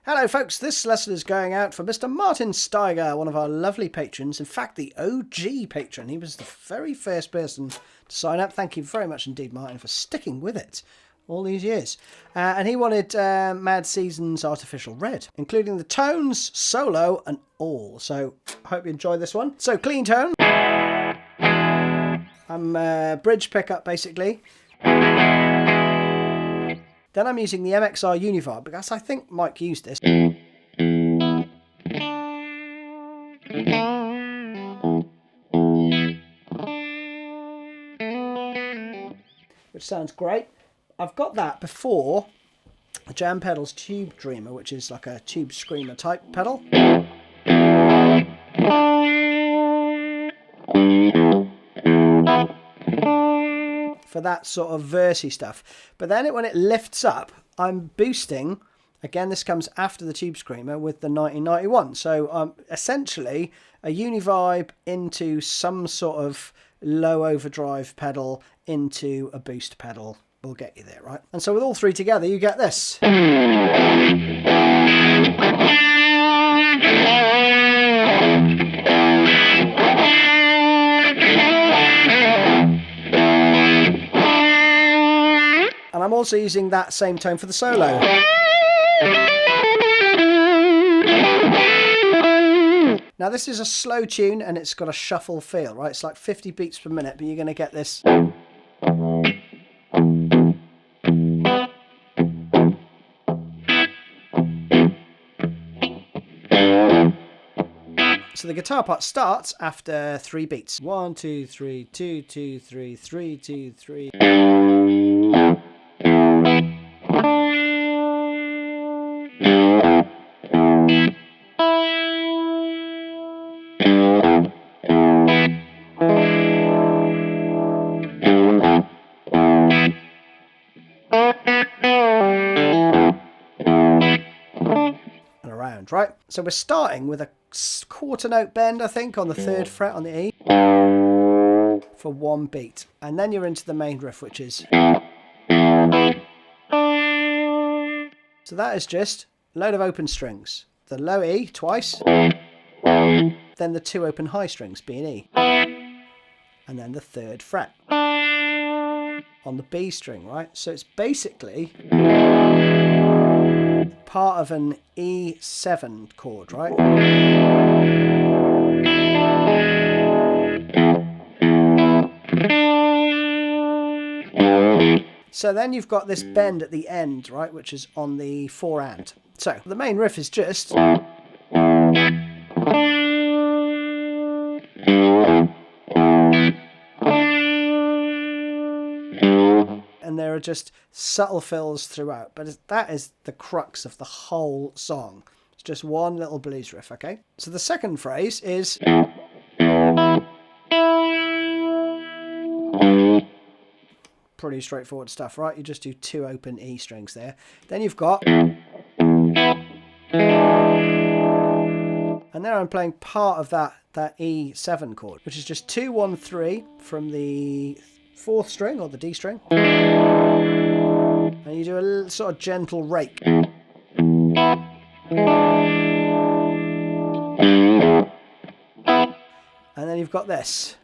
Hello folks, this lesson is going out for Mr. Martin Steiger, one of our lovely patrons. In fact, the OG patron. He was the very first person to sign up. Thank you very much indeed, Martin, for sticking with it all these years. And he wanted Mad Season's Artificial Red, including the tones, solo and all. So I hope you enjoy this one. So clean tone. I'm bridge pickup basically. Then I'm using the MXR Univibe because I think Mike used this. Which sounds great. I've got that before the Jam Pedals Tube Dreamer, which is like a tube screamer type pedal. For that sort of versey stuff. But then when it lifts up, I'm boosting, again this comes after the Tube Screamer, with the 1991. So essentially a Univibe into some sort of low overdrive pedal into a boost pedal will get you there, right? And so with all three together you get this. And I'm also using that same tone for the solo. Now this is a slow tune and it's got a shuffle feel, right? It's like 50 beats per minute, but you're going to get this. So the guitar part starts after 3 beats. 1, 2, 3, 2, 2, 3, 3, 2, 3. And around, right? So we're starting with a quarter note bend, I think, on the 3rd fret on the E for 1 beat. And then you're into the main riff, which is... So that is just a load of open strings. The low E twice, then the 2 open high strings, B and E, and then the 3rd fret on the B string, right? So it's basically part of an E7 chord, right? So then you've got this bend at the end, right, which is on the 4 and. So the main riff is just... And there are just subtle fills throughout, but that is the crux of the whole song. It's just one little blues riff, okay? So the second phrase is... Pretty straightforward stuff, right? You just do 2 open E strings there. Then you've got... And there I'm playing part of that E7 chord, which is just 2, 1, 3 from the 4th string or the D string. And you do a little sort of gentle rake. And then you've got this.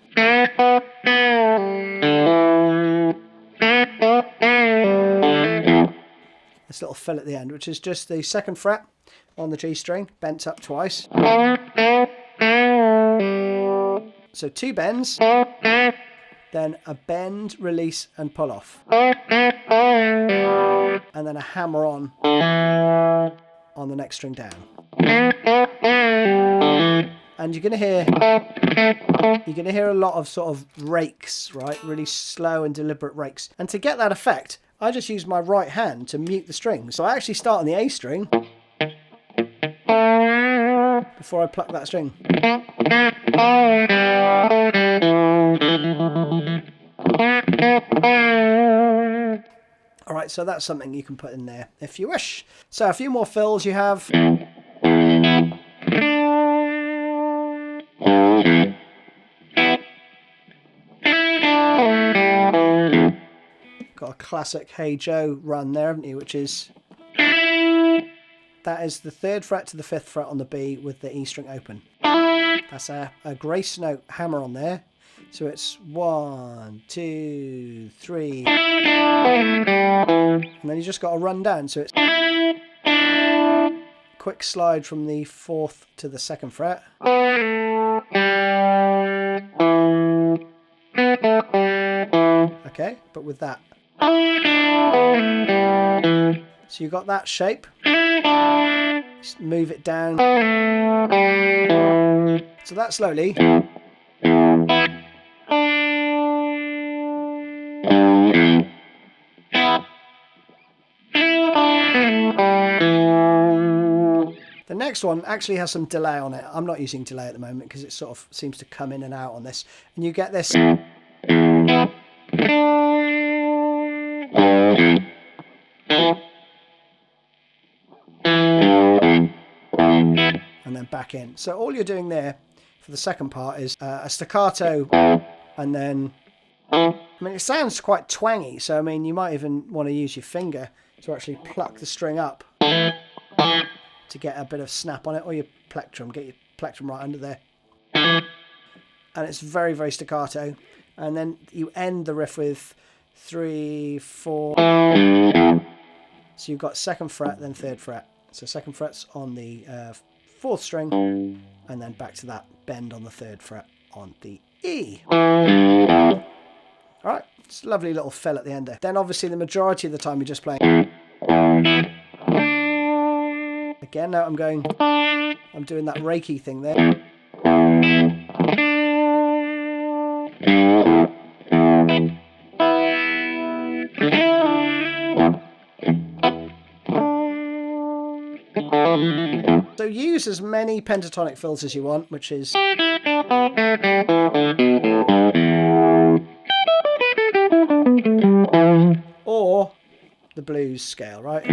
This little fill at the end, which is just the 2nd fret on the G string, bent up twice. So 2 bends, then a bend, release and pull off. And then a hammer on the next string down. And you're going to hear a lot of sort of rakes, right? Really slow and deliberate rakes. And to get that effect, I just use my right hand to mute the strings. So I actually start on the A string before I pluck that string. Alright, so that's something you can put in there if you wish. So a few more fills you have. Got a classic Hey Joe run there, haven't you, which is that is the 3rd fret to the 5th fret on the B with the E string open. That's a grace note hammer on there. So it's 1, 2, 3. And then you just got to run down. So it's quick slide from the 4th to the 2nd fret. Okay, but with that. So you got that shape. Just move it down. So that slowly. The next one actually has some delay on it. I'm not using delay at the moment because it sort of seems to come in and out on this. And you get this. And then back in. So all you're doing there for the second part is a staccato, and then, I mean, it sounds quite twangy, so I mean, you might even want to use your finger to actually pluck the string up to get a bit of snap on it, or your plectrum, get your plectrum right under there. And it's very, very staccato. And then you end the riff with 3, 4. So you've got 2nd fret, then 3rd fret. So 2nd fret's on the 4th string, and then back to that bend on the 3rd fret on the E. Alright, it's a lovely little fill at the end there. Then obviously the majority of the time you're just playing. Again, now I'm doing that Reiki thing there. So use as many pentatonic fills as you want, which is or the blues scale, right?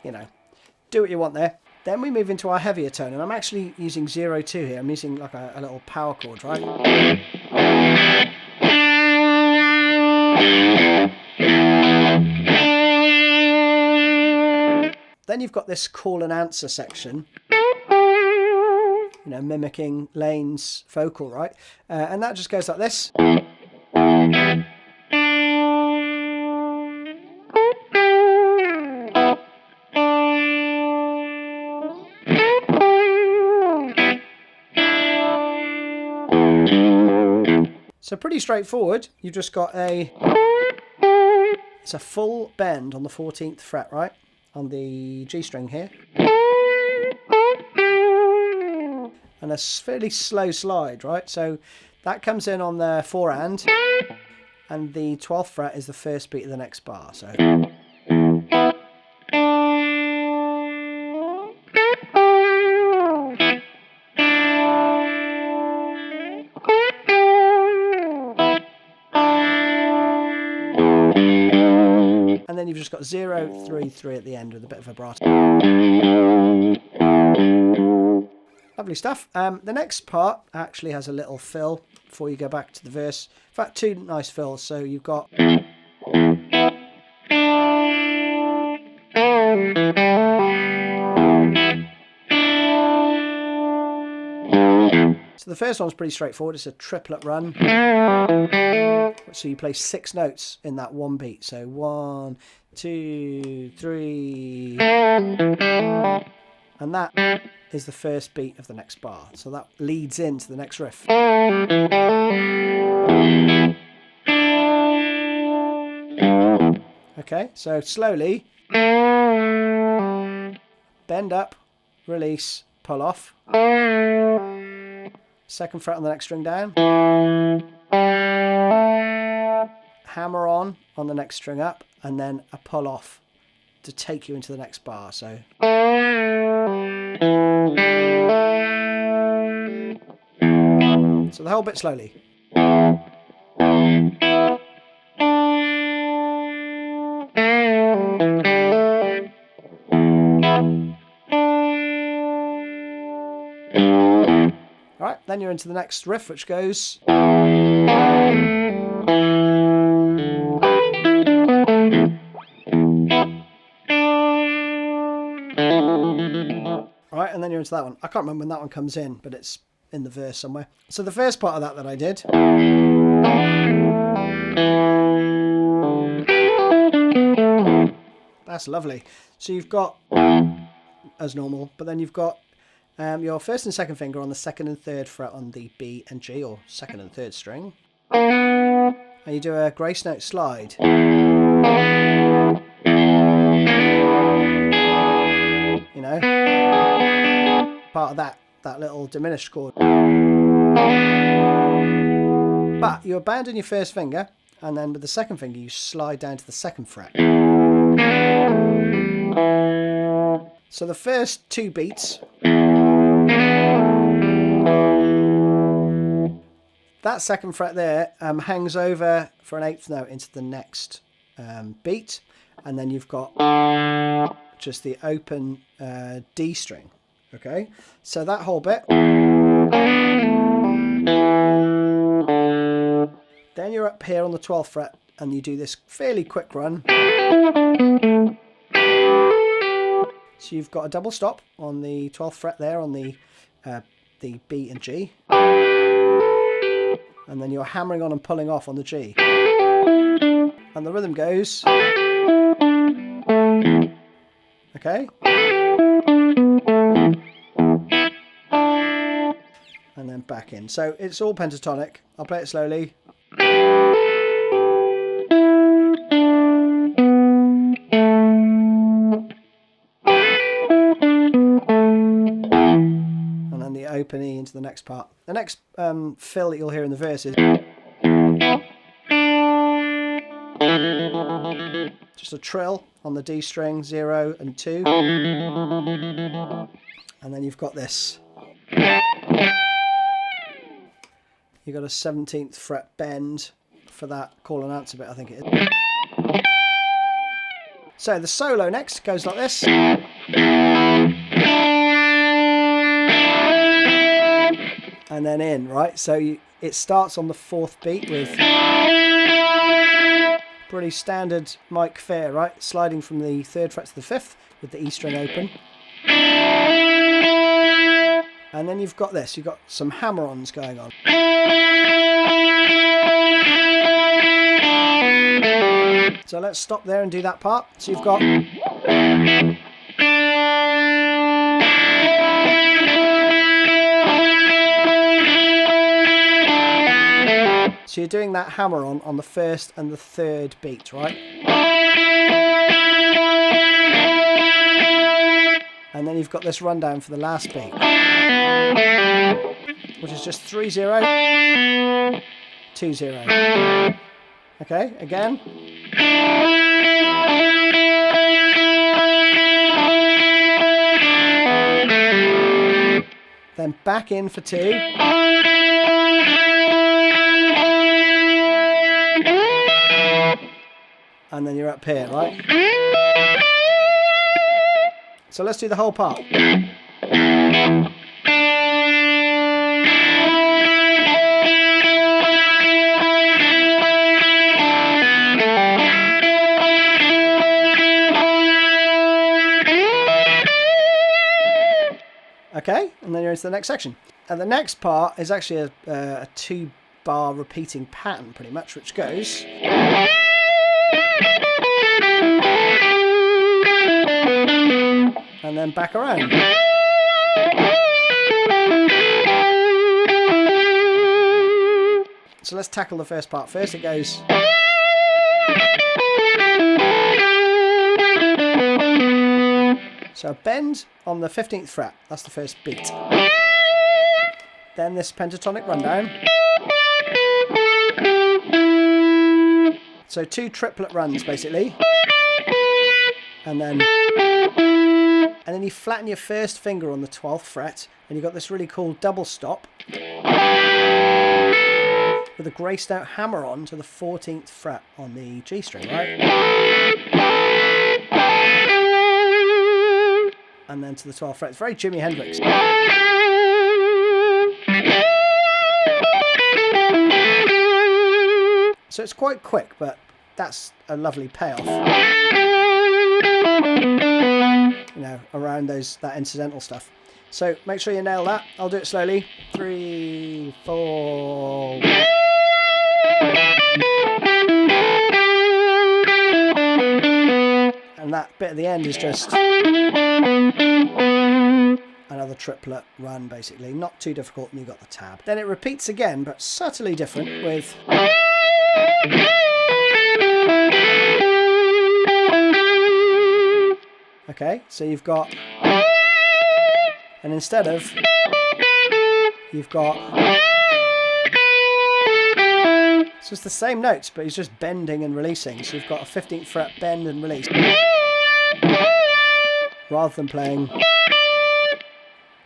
You know, do what you want there. Then we move into our heavier tone, and I'm actually using 0-2 here. I'm using like a little power chord, right? Then you've got this call and answer section, you know, mimicking Lane's vocal, right? And that just goes like this. So pretty straightforward. You've just got it's a full bend on the 14th fret, right? On the G string here. And a fairly slow slide, right? So that comes in on the forehand, and the 12th fret is the first beat of the next bar. So and then you've just got 0-3-3 at the end with a bit of vibrato. Lovely stuff. The next part actually has a little fill before you go back to the verse. In fact, 2 nice fills. So you've got so the first one's pretty straightforward. It's a triplet run. So you play 6 notes in that one beat. So 1, 2, 3. And that is the first beat of the next bar. So that leads into the next riff. Okay, so slowly. Bend up, release, pull off. 2nd fret on the next string down. Hammer on the next string up, and then a pull off to take you into the next bar. So the whole bit slowly. Alright, then you're into the next riff, which goes... Alright, and then you're into that one. I can't remember when that one comes in, but it's in the verse somewhere. So the first part of that I did... That's lovely. So you've got, as normal, but then you've got your first and second finger on the second and third fret on the B and G, or second and third string. And you do a grace note slide. You know, part of that little diminished chord. But you abandon your first finger, and then with the second finger you slide down to the second fret. So the first two beats, that second fret there hangs over for an eighth note into the next beat, and then you've got just the open D string. Okay, so that whole bit. Then you're up here on the 12th fret, and you do this fairly quick run. So you've got a double stop on the 12th fret there on the B and G. And then you're hammering on and pulling off on the G. And the rhythm goes... Okay? And then back in. So it's all pentatonic. I'll play it slowly. Open E into the next part. The next fill that you'll hear in the verse is just a trill on the D string, 0 and 2. And then you've got this. You've got a 17th fret bend for that call and answer bit, I think it is. So the solo next goes like this. And then in, right? So it starts on the 4th beat with pretty standard Mike Fair, right? Sliding from the 3rd fret to the 5th with the E string open. And then you've got this, you've got some hammer-ons going on. So let's stop there and do that part. So you've got... So you're doing that hammer on the 1st and the 3rd beat, right? And then you've got this rundown for the last beat, which is just 3-0, 2-0. Okay, again. Then back in for 2. And then you're up here, right? So let's do the whole part. Okay, and then you're into the next section. And the next part is actually a 2-bar repeating pattern, pretty much, which goes... And then back around. So let's tackle the first part. First it goes... So a bend on the 15th fret. That's the first beat. Then this pentatonic rundown. So 2 triplet runs basically. And then you flatten your first finger on the 12th fret, and you've got this really cool double stop with a graced out hammer on to the 14th fret on the G string, right? and then to the 12th fret. It's very Jimi Hendrix. So it's quite quick, but that's a lovely payoff. You know, around that incidental stuff. So make sure you nail that. I'll do it slowly. 3, 4. And that bit at the end is just another triplet run, basically. Not too difficult, and you've got the tab. Then it repeats again, but subtly different with... Okay, so you've got... And instead of... You've got... So it's the same notes, but he's just bending and releasing. So you've got a 15th fret bend and release. Rather than playing...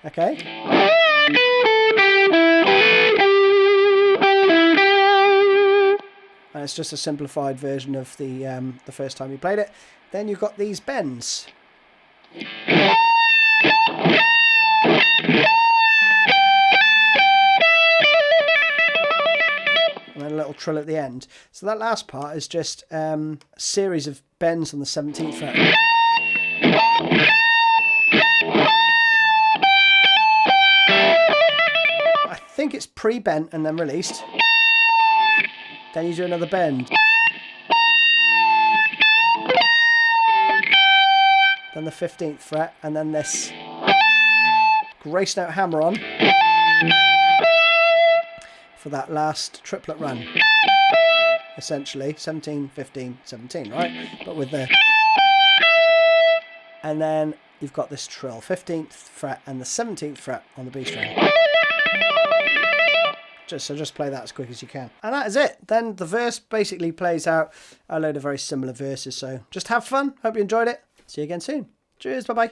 Okay. And it's just a simplified version of the first time you played it. Then you've got these bends. And then a little trill at the end. So that last part is just a series of bends on the 17th fret. I think it's pre-bent and then released. Then you do another bend. Then the 15th fret, and then this grace note hammer on for that last triplet run. Essentially, 17, 15, 17, right? But with the... And then you've got this trill, 15th fret and the 17th fret on the B string. So just play that as quick as you can. And that is it. Then the verse basically plays out a load of very similar verses. So just have fun. Hope you enjoyed it. See you again soon. Cheers. Bye-bye.